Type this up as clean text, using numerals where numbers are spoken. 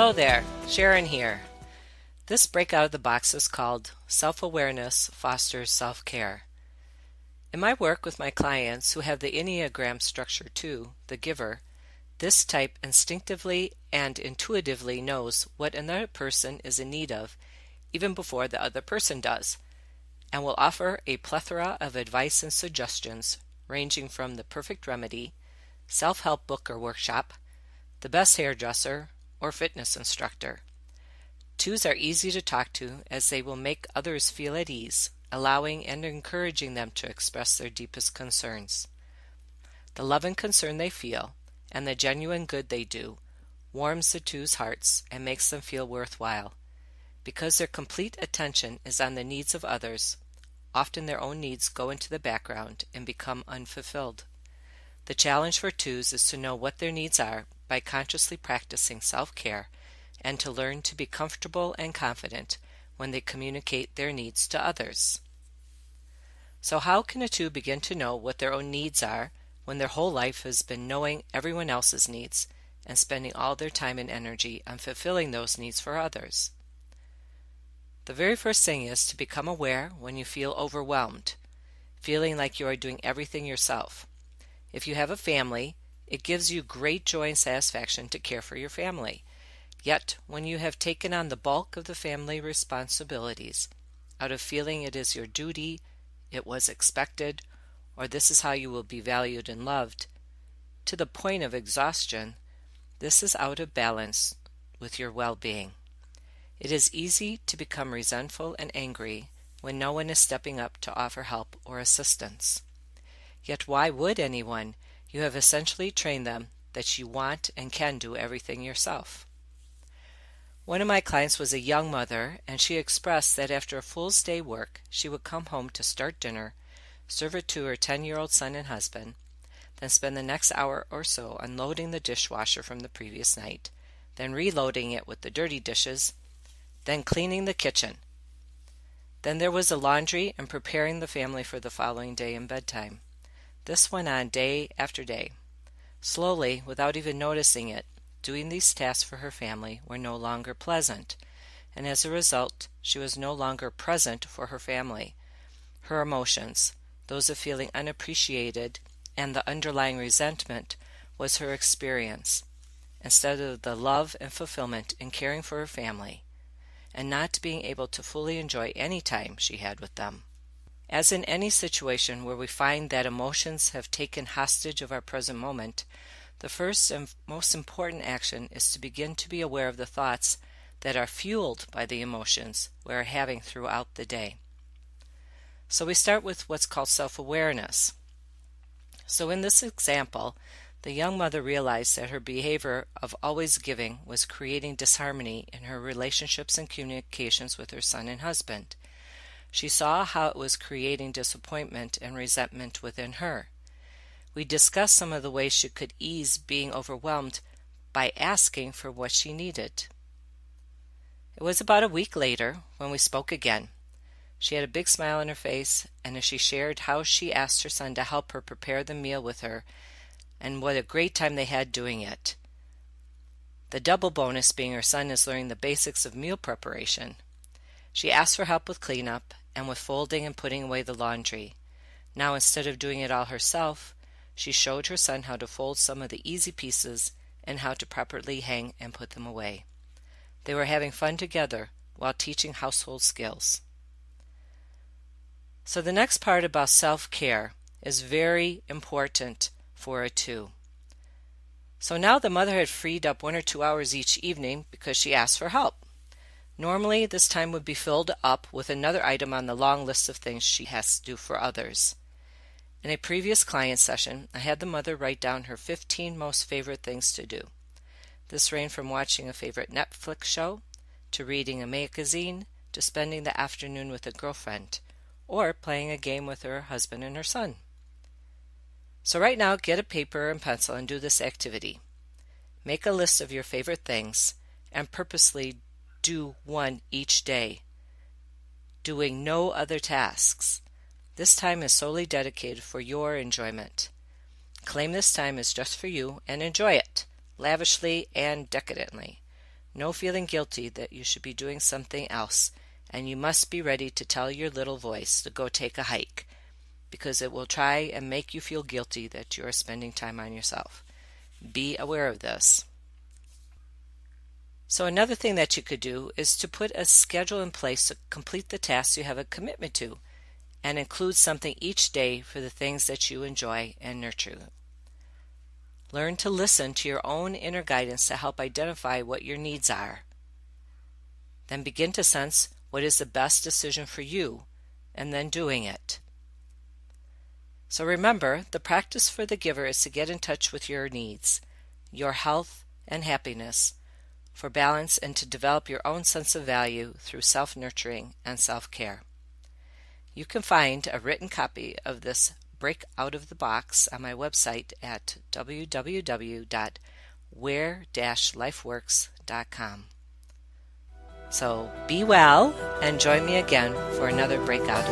Hello there, Sharon here. This breakout of the box is called Self-Awareness Fosters Self-Care. In my work with my clients who have the Enneagram structure 2, the giver, this type instinctively and intuitively knows what another person is in need of even before the other person does, and will offer a plethora of advice and suggestions ranging from the perfect remedy, self-help book or workshop, the best hairdresser, or fitness instructor. Twos are easy to talk to as they will make others feel at ease, allowing and encouraging them to express their deepest concerns. The love and concern they feel, and the genuine good they do, warms the twos' hearts and makes them feel worthwhile. Because their complete attention is on the needs of others, often their own needs go into the background and become unfulfilled. The challenge for twos is to know what their needs are by consciously practicing self-care and to learn to be comfortable and confident when they communicate their needs to others. So how can a two begin to know what their own needs are when their whole life has been knowing everyone else's needs and spending all their time and energy on fulfilling those needs for others? The very first thing is to become aware when you feel overwhelmed, feeling like you are doing everything yourself. If you have a family, it gives you great joy and satisfaction to care for your family. Yet, when you have taken on the bulk of the family responsibilities, out of feeling it is your duty, it was expected, or this is how you will be valued and loved, to the point of exhaustion, this is out of balance with your well-being. It is easy to become resentful and angry when no one is stepping up to offer help or assistance. Yet why would anyone? You have essentially trained them that you want and can do everything yourself. One of my clients was a young mother, and she expressed that after a full day's work, she would come home to start dinner, serve it to her 10-year-old son and husband, then spend the next hour or so unloading the dishwasher from the previous night, then reloading it with the dirty dishes, then cleaning the kitchen. Then there was the laundry and preparing the family for the following day and bedtime. This went on day after day. Slowly, without even noticing it, doing these tasks for her family were no longer pleasant, and as a result, she was no longer present for her family. Her emotions, those of feeling unappreciated and the underlying resentment, was her experience, instead of the love and fulfillment in caring for her family, and not being able to fully enjoy any time she had with them. As in any situation where we find that emotions have taken hostage of our present moment, the first and most important action is to begin to be aware of the thoughts that are fueled by the emotions we are having throughout the day. So we start with what's called self-awareness. So in this example, the young mother realized that her behavior of always giving was creating disharmony in her relationships and communications with her son and husband. She saw how it was creating disappointment and resentment within her. We discussed some of the ways she could ease being overwhelmed by asking for what she needed. It was about a week later when we spoke again. She had a big smile on her face, and as she shared how she asked her son to help her prepare the meal with her, and what a great time they had doing it. The double bonus being her son is learning the basics of meal preparation. She asked for help with cleanup and with folding and putting away the laundry. Now, instead of doing it all herself, she showed her son how to fold some of the easy pieces and how to properly hang and put them away. They were having fun together while teaching household skills. So the next part about self-care is very important for a two. So now the mother had freed up 1 or 2 hours each evening because she asked for help. Normally, this time would be filled up with another item on the long list of things she has to do for others. In a previous client session, I had the mother write down her 15 most favorite things to do. This ranged from watching a favorite Netflix show, to reading a magazine, to spending the afternoon with a girlfriend, or playing a game with her husband and her son. So right now, get a paper and pencil and do this activity. Make a list of your favorite things and purposely do one each day, doing no other tasks. This time is solely dedicated for your enjoyment. Claim this time as just for you and enjoy it, lavishly and decadently. No feeling guilty that you should be doing something else, and you must be ready to tell your little voice to go take a hike, because it will try and make you feel guilty that you are spending time on yourself. Be aware of this. So another thing that you could do is to put a schedule in place to complete the tasks you have a commitment to, and include something each day for the things that you enjoy and nurture. Learn to listen to your own inner guidance to help identify what your needs are. Then begin to sense what is the best decision for you, and then doing it. So remember, the practice for the giver is to get in touch with your needs, your health and happiness, for balance, and to develop your own sense of value through self-nurturing and self-care. You can find a written copy of this Break Out of the Box on my website at www.where-lifeworks.com. So be well and join me again for another Breakout.